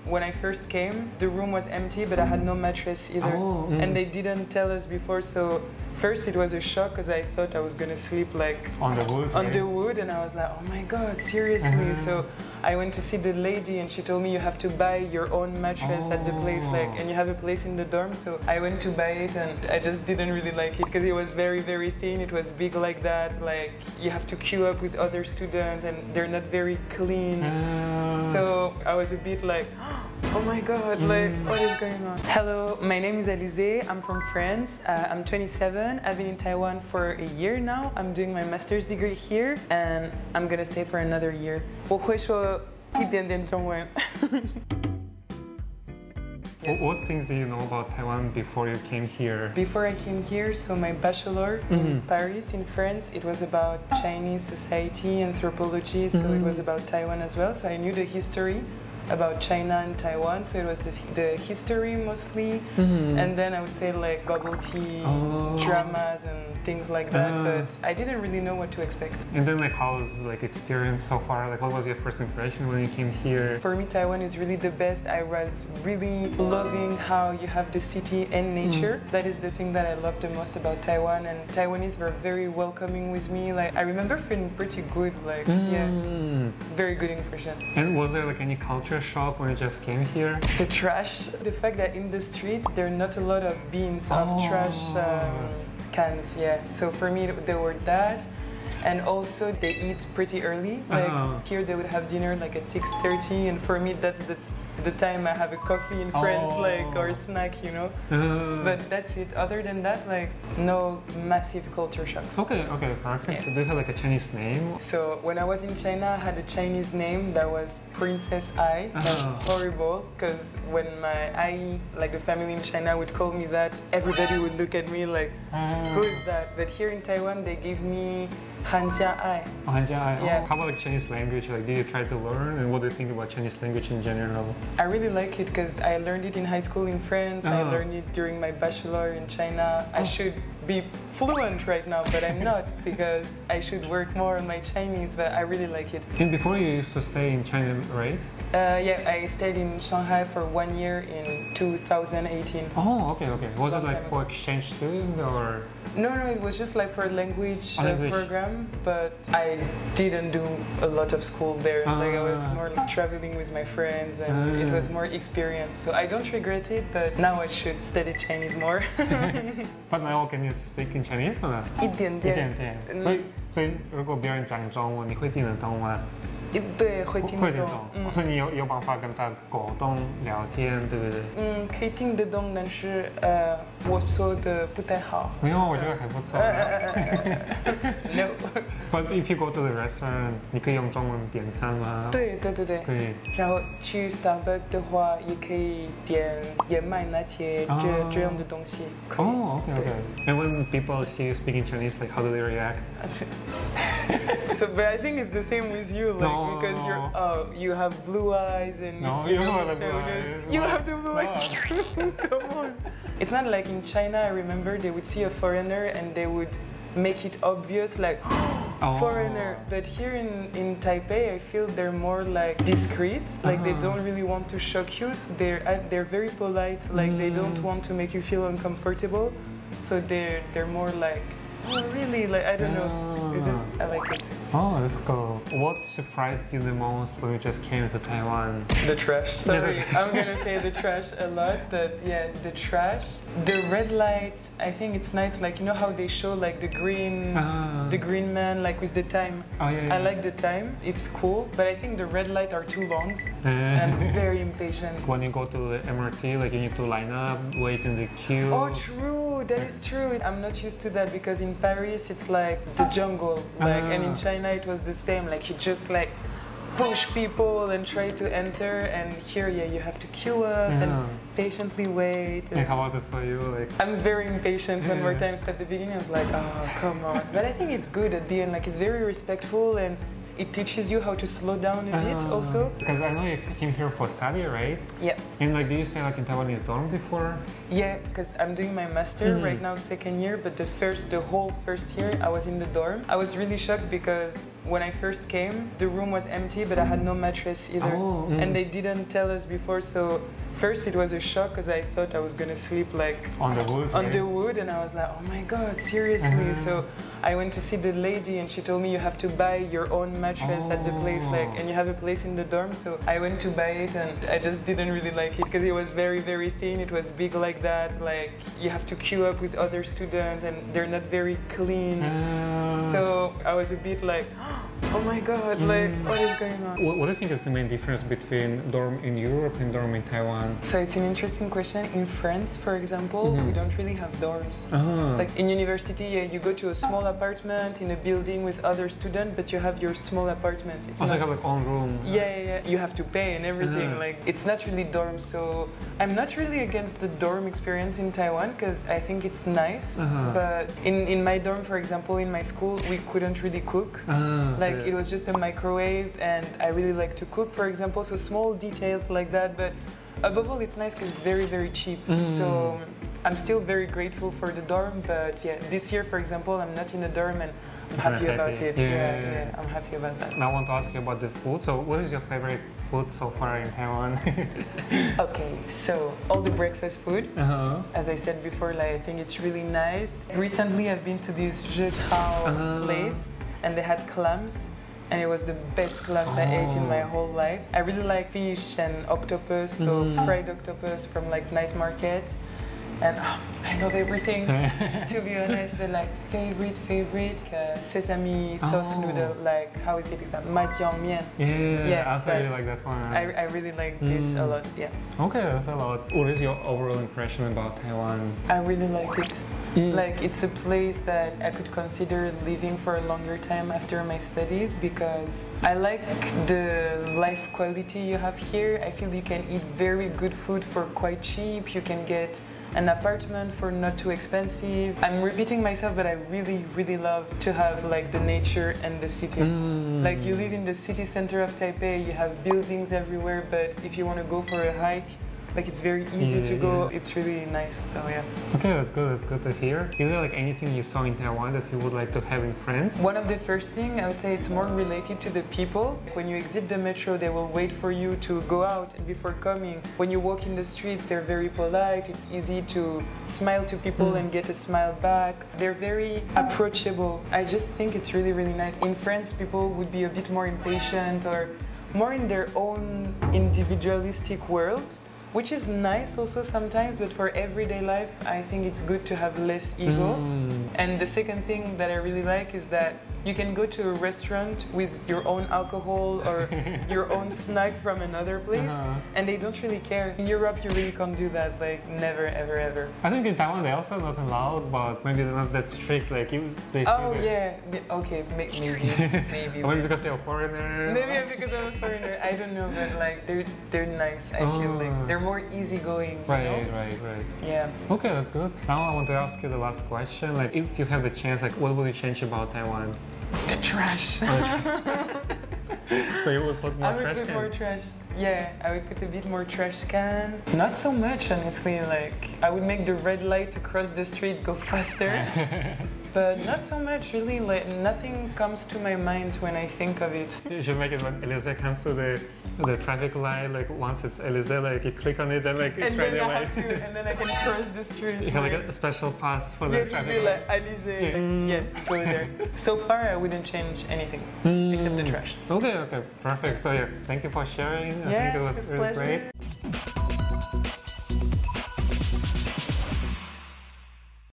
when I first came, the room was empty, but I had no mattress either. And they didn't tell us before, so first it was a shock because I thought I was gonna sleep like on the wood. On the wood, and I was like, oh my god, seriously? So I went to see the lady, and she told me you have to buy your own mattress at the place, like, and you have a place in the dorm. So I went to buy it, and I just didn't really like it because it was very, very thin. It was big like that. Like you have to queue up with other students, and they're not very clean. So I was a bit like, oh my god, like what is going on? Hello, my name is Alize. I'm from France. I'm 27. I've been in Taiwan for a year now. I'm doing my master's degree here, and I'm gonna stay for another year. 我会说一点点中文。What things do you know about Taiwan before you came here? Before I came here, so my bachelor in Paris, in France, it was about Chinese society, anthropology, so it was about Taiwan as well. So I knew the history about China and Taiwan, so it was the history mostly, and then I would say like bubble tea, dramas and things like that, but I didn't really know what to expect. And then like how was like experience so far? Like what was your first impression when you came here? For me, Taiwan is really the best. I was really loving how you have the city and nature. That is the thing that I love the most about Taiwan, and Taiwanese were very welcoming with me. Like I remember feeling pretty good, like yeah, very good impression. And was there like any culture shock when you just came here? The trash. The fact that in the street there are not a lot of bins of trash cans, yeah. So for me there were that, and also they eat pretty early. Like here they would have dinner like at 6:30, and for me that's the time I have a coffee in France, like, or a snack, you know. But that's it. Other than that, like, no massive culture shocks. Okay, perfect. Yeah. So do you have like a Chinese name? So when I was in China, I had a Chinese name that was Princess Ai. That's horrible, because when my Ai, like the family in China, would call me that, everybody would look at me like, who is that? But here in Taiwan, they gave me Hanjia Ai. Hanjia Ai. Yeah. How about like Chinese language? Like, did you try to learn? And what do you think about Chinese language in general? I really like it because I learned it in high school in France. I learned it during my bachelor in China. I should be fluent right now, but I'm not because I should work more on my Chinese, but I really like it. And before you used to stay in China, right? Yeah, I stayed in Shanghai for 1 year in 2018. Oh, okay. Was it like for exchange student or? No, it was just like for a language program, but I didn't do a lot of school there. Like I was more like traveling with my friends, and it was more experience. So I don't regret it, but now I should study Chinese more. But now can you speak in Chinese 吗？一点点。所以如果别人讲中文，你会听得懂吗？对，会听得懂。所以你有办法跟他沟通聊天，对不对？可以听得懂，但是我说的不太好。没有，我觉得还不错。No. But if you go to the restaurant， 你可以用中文点餐吗？对。可以。然后去 Starbucks 的话，也可以点燕麦拿铁这样的东西。Oh, okay. And when people see you speaking Chinese, like how do they react? So, but I think it's the same with you, like because you have blue eyes and you have the blue eyes. You have the blue eyes. Come on. It's not like in China. I remember they would see a foreigner and they would make it obvious, like foreigner. But here in Taipei, I feel they're more like discreet. Like they don't really want to shock you. So they're very polite. Like they don't want to make you feel uncomfortable. So they're more like, oh really? Like I don't know. It's just I like it. Oh, that's cool. What surprised you the most when you just came to Taiwan? The trash. Sorry, I'm gonna say the trash a lot, but yeah, the trash. The red light, I think it's nice. Like you know how they show like the green man like with the time. Oh yeah. I like the time. It's cool, but I think the red light are too long. I'm very impatient. When you go to the MRT, like you need to line up, wait in the queue. Oh, true. That is true. I'm not used to that because in Paris it's like the jungle, like, and in China it was the same. Like you just like push people and try to enter, and here, yeah, you have to queue up and patiently wait. And how was it for you? Like, I'm very impatient. One more time at the beginning, I was like, oh, come on. But I think it's good at the end. Like, it's very respectful, and it teaches you how to slow down a bit also. Because I know you came here for study, right? Yeah. And like, did you stay like in Taiwanese dorm before? Yeah, because I'm doing my master right now, second year, but the whole first year I was in the dorm. I was really shocked because when I first came, the room was empty, but I had no mattress either. And they didn't tell us before, so first it was a shock because I thought I was gonna sleep like on the wood, on the wood, and I was like, oh my god, seriously? So I went to see the lady and she told me you have to buy your own mattress at the place, like, and you have a place in the dorm. So I went to buy it and I just didn't really like it because it was very, very thin. It was big like that, like you have to queue up with other students and they're not very clean. So I was a bit like, oh my god, like what is going on? What do you think is the main difference between dorm in Europe and dorm in Taiwan? So it's an interesting question. In France, for example, we don't really have dorms. Like in university, you go to a small apartment in a building with other students, but you have your small apartment. It's like have like own room. Yeah. You have to pay and everything. Like it's not really dorms. So I'm not really against the dorm experience in Taiwan because I think it's nice. But in my dorm, for example, in my school, we couldn't really cook. Like it was just a microwave, and I really like to cook, for example. So small details like that, but above all, it's nice because it's very, very cheap. So I'm still very grateful for the dorm, but yeah, this year, for example, I'm not in a dorm and I'm happy about it. Yeah, I'm happy about that. Now I want to ask you about the food. So what is your favorite food so far in Taiwan? Okay, so all the breakfast food. As I said before, like, I think it's really nice. Recently, I've been to this place and they had clams. And it was the best clams I ate in my whole life. I really like fish and octopus, so fried octopus from like night market. And I love everything, to be honest, but like favorite, sesame sauce noodle, like, how is it exactly? Maijiang mian. Yeah, I also really like that one. I really like this a lot, yeah. Okay, that's a lot. What is your overall impression about Taiwan? I really like it. Like, it's a place that I could consider living for a longer time after my studies because I like the life quality you have here. I feel you can eat very good food for quite cheap. You can get an apartment for not too expensive. I'm repeating myself, but I really, really love to have like the nature and the city. Like you live in the city center of Taipei, you have buildings everywhere, but if you want to go for a hike, like it's very easy to go. It's really nice, so yeah. Okay, that's good to hear. Is there like anything you saw in Taiwan that you would like to have in France? One of the first things, I would say it's more related to the people. When you exit the metro, they will wait for you to go out and before coming. When you walk in the street, they're very polite. It's easy to smile to people and get a smile back. They're very approachable. I just think it's really, really nice. In France, people would be a bit more impatient or more in their own individualistic world, which is nice also sometimes, but for everyday life, I think it's good to have less ego. And the second thing that I really like is that you can go to a restaurant with your own alcohol or your own snack from another place, and they don't really care. In Europe, you really can't do that, like never, ever, ever. I think in Taiwan they're also not allowed, but maybe they're not that strict. Like they. Oh yeah, okay, maybe. Maybe because you're a foreigner. Maybe because I'm a foreigner. I don't know, but like they're nice. I feel like they're more easygoing. Right. Yeah. Okay, that's good. Now I want to ask you the last question. Like, if you have the chance, like, what would you change about Taiwan? The trash. So you would put more trash can? I would put more trash. Yeah, I would put a bit more trash can. Not so much, honestly. Like, I would make the red light to cross the street go faster. But not so much, really. Like, nothing comes to my mind when I think of it. You should make it when Alize comes to the traffic light. Like, once it's Alize, like you click on it, and like it's right away. And then I can cross the street. You have like a special pass for the traffic light. Like Alize. Yes, go there. So far, I wouldn't change anything except the trash. Okay, perfect. So yeah, thank you for sharing. I think it was great.